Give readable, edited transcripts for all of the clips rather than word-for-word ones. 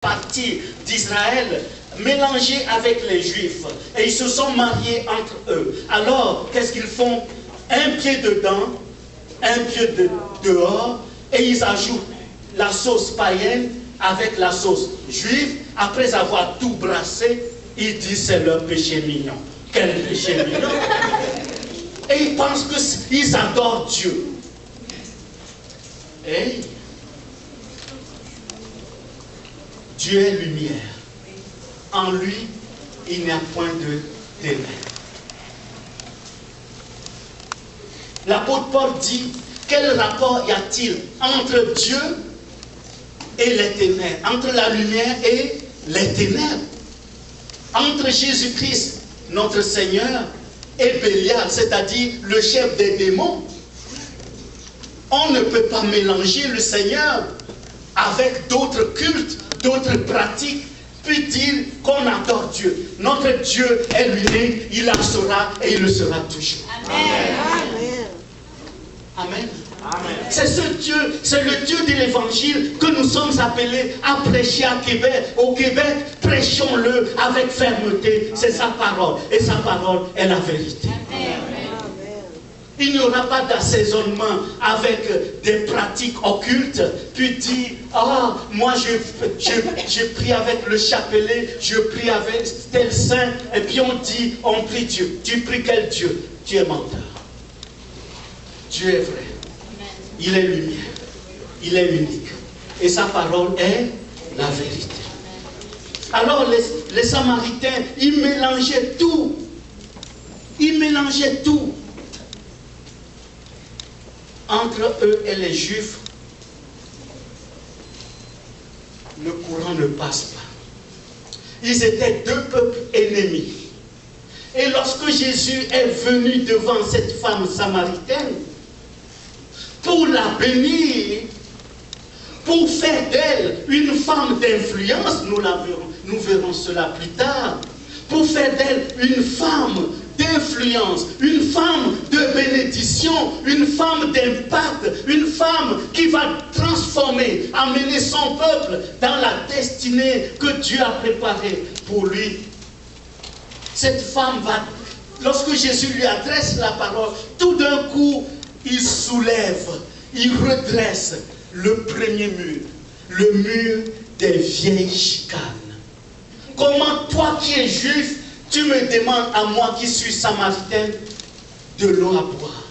partie d'Israël mélangés avec les Juifs. Et ils se sont mariés entre eux. Alors, qu'est-ce qu'ils font? Un pied dedans, un pied dehors, et ils ajoutent la sauce païenne avec la sauce juive. Après avoir tout brassé, ils disent c'est leur péché mignon. Quel péché mignon! Et ils pensent qu'ils adorent Dieu. Et Dieu est lumière. En lui, il n'y a point de ténèbres. L'apôtre Paul dit, quel rapport y a-t-il entre Dieu et les ténèbres, entre la lumière et les ténèbres, entre Jésus-Christ, notre Seigneur, et Bélial, c'est-à-dire le chef des démons? On ne peut pas mélanger le Seigneur avec d'autres cultes, d'autres pratiques, puis dire qu'on adore Dieu. Notre Dieu est l'unique, il en sera et il le sera toujours. Amen. Amen. Amen. C'est ce Dieu, c'est le Dieu de l'évangile que nous sommes appelés à prêcher à Québec. Au Québec, prêchons-le avec fermeté. C'est sa parole. Et sa parole est la vérité. Amen. Il n'y aura pas d'assaisonnement avec des pratiques occultes, puis dire, ah, moi je prie avec le chapelet, je prie avec tel saint, et puis on prie Dieu. Tu pries quel Dieu? Tu es menteur. Dieu est vrai. Il est lumière. Il est unique. Et sa parole est la vérité. Alors les Samaritains, ils mélangeaient tout. Ils mélangeaient tout. Entre eux et les Juifs, le courant ne passe pas. Ils étaient deux peuples ennemis. Et lorsque Jésus est venu devant cette femme samaritaine, pour la bénir, pour faire d'elle une femme d'influence, nous verrons cela plus tard, pour faire d'elle une femme d'influence, une femme de bénédiction, une femme d'impact, une femme qui va transformer, amener son peuple dans la destinée que Dieu a préparée pour lui. Cette femme va, lorsque Jésus lui adresse la parole, tout d'un coup, il soulève, il redresse le premier mur, le mur des vieilles chicanes. Comment toi qui es juif, tu me demandes à moi qui suis samaritaine de l'eau à boire?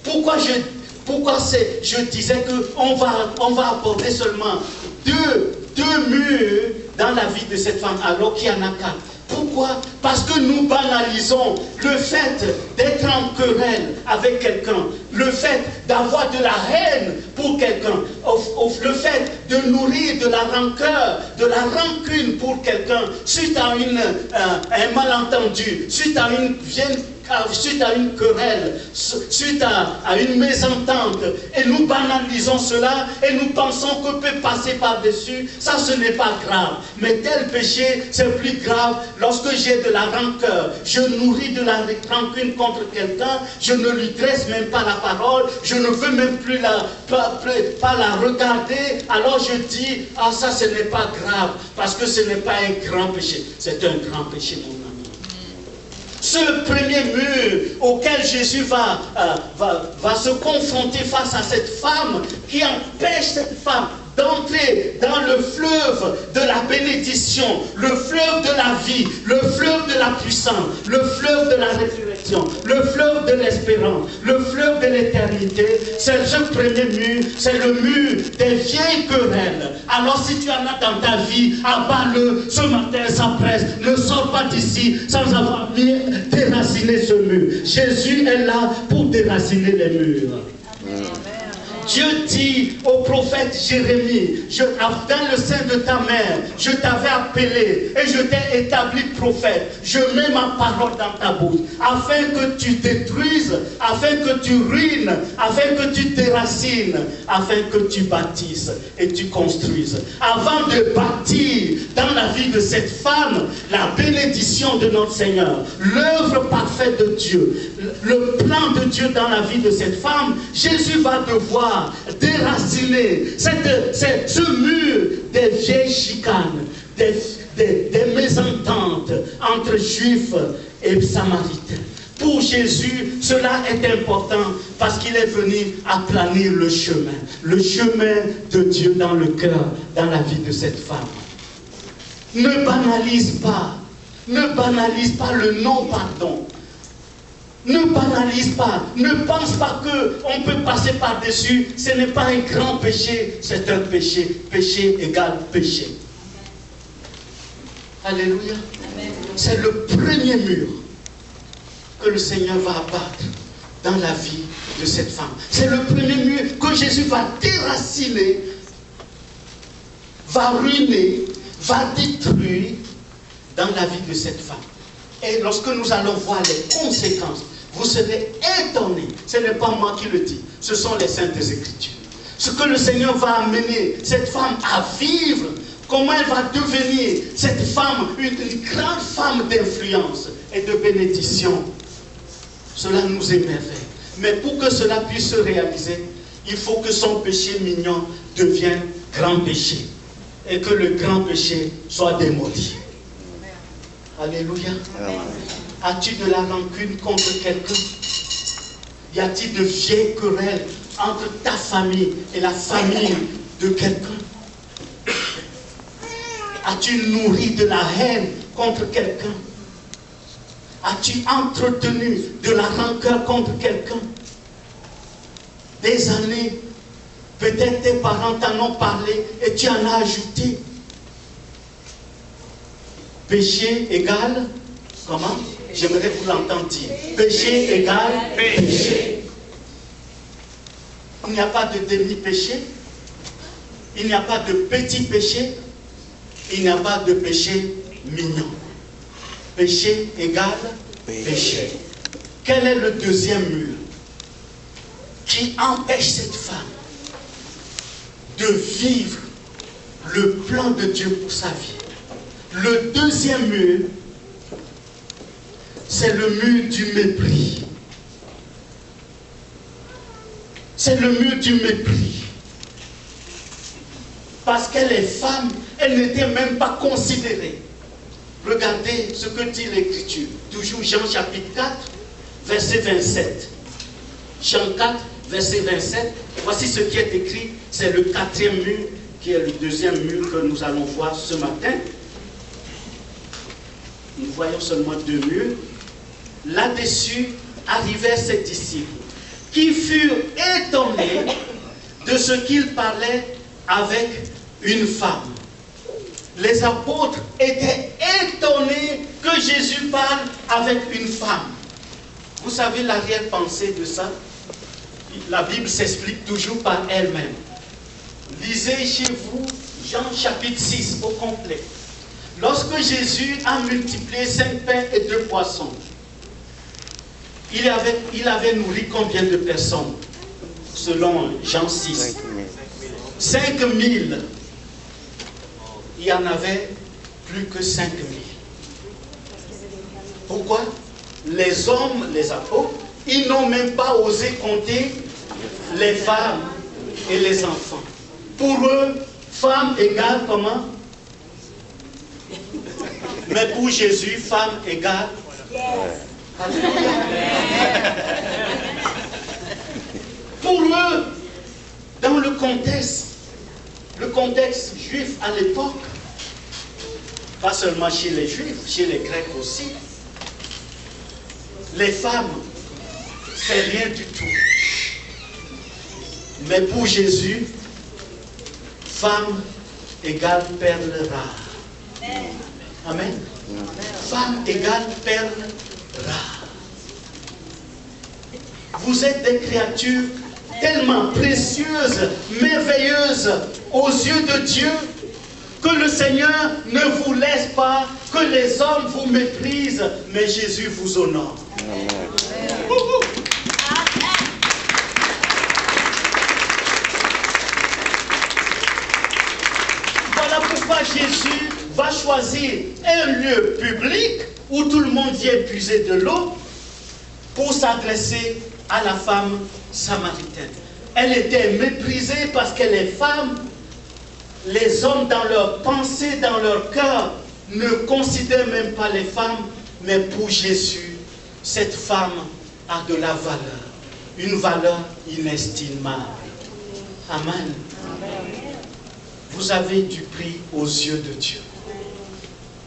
Pourquoi je disais qu'on va apporter seulement deux murs dans la vie de cette femme alors qu'il y en a quatre? Pourquoi? Parce que nous banalisons le fait d'être en querelle avec quelqu'un, le fait d'avoir de la haine pour quelqu'un, le fait de nourrir de la rancœur, de la rancune pour quelqu'un, suite à un malentendu, suite à une querelle, suite à une mésentente, et nous banalisons cela et nous pensons qu'on peut passer par-dessus. Ça, ce n'est pas grave. Mais tel péché, c'est plus grave lorsque j'ai de la rancœur. Je nourris de la rancune contre quelqu'un, je ne lui dresse même pas la parole, je ne veux même plus pas la regarder. Alors je dis, ah, ça, ce n'est pas grave, parce que ce n'est pas un grand péché. C'est un grand péché, mon ami. Ce premier mur auquel Jésus va se confronter face à cette femme qui empêche cette femme d'entrer dans le fleuve de la bénédiction, le fleuve de la vie, le fleuve de la puissance, le fleuve de la résurrection, le fleuve de l'espérance, le fleuve de l'éternité. C'est ce premier mur, c'est le mur des vieilles querelles. Alors si tu en as dans ta vie, abat-le ce matin sans presse. Ne sors pas d'ici sans avoir déraciné ce mur. Jésus est là pour déraciner les murs. Amen. Dieu dit au prophète Jérémie, dans le sein de ta mère, je t'avais appelé et je t'ai établi prophète. Je mets ma parole dans ta bouche, afin que tu détruises, afin que tu ruines, afin que tu déracines, afin que tu bâtisses et tu construises. Avant de bâtir dans la vie de cette femme la bénédiction de notre Seigneur, l'œuvre parfaite de Dieu, le plan de Dieu dans la vie de cette femme, Jésus va devoir déraciner ce mur des vieilles chicanes, des mésententes entre Juifs et Samaritains. Pour Jésus, cela est important parce qu'il est venu aplanir le chemin de Dieu dans le cœur, dans la vie de cette femme. Ne banalise pas le non-pardon. Ne banalise pas, ne pense pas qu'on peut passer par-dessus. Ce n'est pas un grand péché, c'est un péché. Péché égale péché. Alléluia. C'est le premier mur que le Seigneur va abattre dans la vie de cette femme. C'est le premier mur que Jésus va déraciner, va ruiner, va détruire dans la vie de cette femme. Et lorsque nous allons voir les conséquences, vous serez étonnés. Ce n'est pas moi qui le dis, ce sont les Saintes Écritures. Ce que le Seigneur va amener cette femme à vivre, comment elle va devenir cette femme, une grande femme d'influence et de bénédiction. Cela nous émerveille. Mais pour que cela puisse se réaliser, il faut que son péché mignon devienne grand péché. Et que le grand péché soit démoli. Alléluia. As-tu de la rancune contre quelqu'un? Y a-t-il de vieilles querelles entre ta famille et la famille de quelqu'un? As-tu nourri de la haine contre quelqu'un? As-tu entretenu de la rancœur contre quelqu'un? Des années, peut-être tes parents t'en ont parlé et tu en as ajouté. Péché égale, comment? J'aimerais que vous l'entendiez. Péché égale péché. Il n'y a pas de demi-péché. Il n'y a pas de petit péché. Il n'y a pas de péché mignon. Péché égale péché. Quel est le deuxième mur qui empêche cette femme de vivre le plan de Dieu pour sa vie? Le deuxième mur, c'est le mur du mépris. C'est le mur du mépris. Parce qu'elle est femme, elle n'était même pas considérée. Regardez ce que dit l'Écriture. Toujours Jean chapitre 4, verset 27. Jean 4, verset 27. Voici ce qui est écrit. C'est le quatrième mur, qui est le deuxième mur que nous allons voir ce matin. Nous voyons seulement deux murs. Là-dessus arrivaient ses disciples, qui furent étonnés de ce qu'il parlait avec une femme. Les apôtres étaient étonnés que Jésus parle avec une femme. Vous savez l'arrière-pensée de ça? La Bible s'explique toujours par elle-même. Lisez chez vous Jean chapitre 6 au complet. Lorsque Jésus a multiplié 5 pains et 2 poissons, il avait nourri combien de personnes? Selon Jean 6. 5000. Il y en avait plus que 5000. Pourquoi? Les hommes, les apôtres, ils n'ont même pas osé compter les femmes et les enfants. Pour eux, femme égale comment? Mais pour Jésus, femme égale. Alléluia. Pour eux, dans le contexte juif à l'époque, pas seulement chez les Juifs, chez les Grecs aussi, les femmes, c'est rien du tout. Mais pour Jésus, femme égale perle rare. Amen. Femme égale perle rare. Vous êtes des créatures tellement précieuses, merveilleuses aux yeux de Dieu, que le Seigneur ne vous laisse pas que les hommes vous méprisent, mais Jésus vous honore. Voilà pourquoi Jésus va choisir un lieu public où tout le monde vient puiser de l'eau pour s'adresser à la femme samaritaine. Elle était méprisée parce qu'elle est femme. Les hommes, dans leur pensée, dans leur cœur, ne considèrent même pas les femmes, mais pour Jésus, cette femme a de la valeur, une valeur inestimable. Amen. Vous avez du prix aux yeux de Dieu.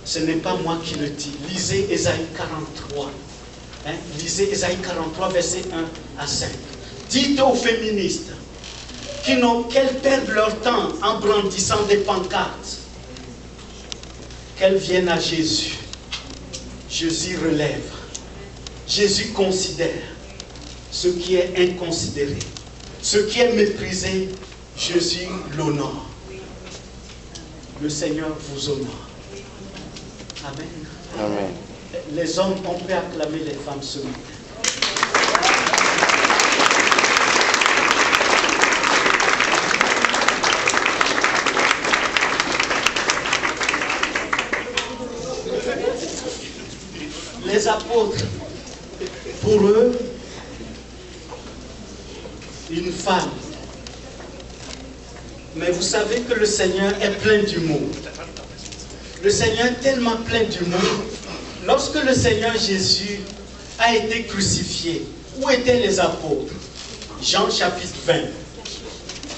Ce n'est pas moi qui le dis. Lisez Ésaïe 43. Lisez Ésaïe 43, versets 1 à 5. Dites aux féministes qu'elles perdent leur temps en brandissant des pancartes, qu'elles viennent à Jésus. Jésus relève. Jésus considère ce qui est inconsidéré. Ce qui est méprisé, Jésus l'honore. Le Seigneur vous honore. Amen. Amen. Les hommes, on peut acclamer les femmes ce matin. Les apôtres, pour eux, une femme. Mais vous savez que le Seigneur est plein d'humour. Le Seigneur est tellement plein d'humour. Lorsque le Seigneur Jésus a été crucifié, où étaient les apôtres? Jean chapitre 20.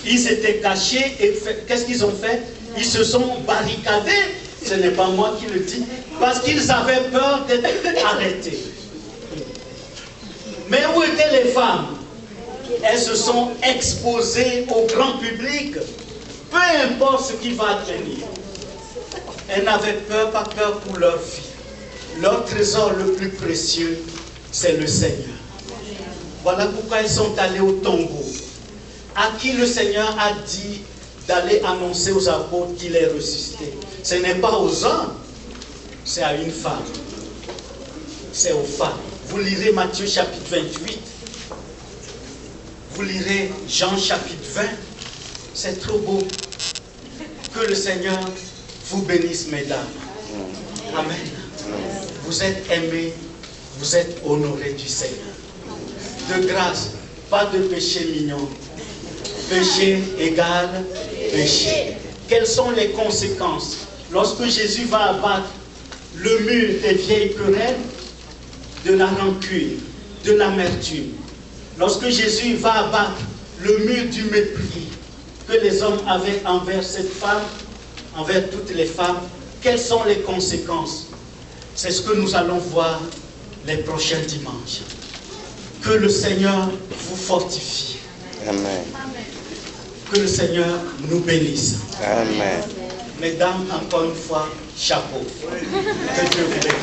Ils étaient cachés et qu'est-ce qu'ils ont fait? Ils se sont barricadés. Ce n'est pas moi qui le dis. Parce qu'ils avaient peur d'être arrêtés. Mais où étaient les femmes? Elles se sont exposées au grand public. Peu importe ce qui va advenir. Elles n'avaient peur, pas peur pour leur vie. Leur trésor le plus précieux, c'est le Seigneur. Voilà pourquoi elles sont allées au tombeau. À qui le Seigneur a dit d'aller annoncer aux apôtres qu'il est ressuscité. Ce n'est pas aux hommes, c'est à une femme. C'est aux femmes. Vous lirez Matthieu chapitre 28. Vous lirez Jean chapitre 20. C'est trop beau. Que le Seigneur vous bénisse, mesdames. Amen. Vous êtes aimés, vous êtes honorés du Seigneur. De grâce, pas de péché mignon. Péché égale péché. Quelles sont les conséquences? Lorsque Jésus va abattre le mur des vieilles querelles, de la rancune, de l'amertume. Lorsque Jésus va abattre le mur du mépris que les hommes avaient envers cette femme, envers toutes les femmes, quelles sont les conséquences? C'est ce que nous allons voir les prochains dimanches. Que le Seigneur vous fortifie. Amen. Que le Seigneur nous bénisse. Amen. Mesdames, encore une fois, chapeau. Que Dieu vous bénisse.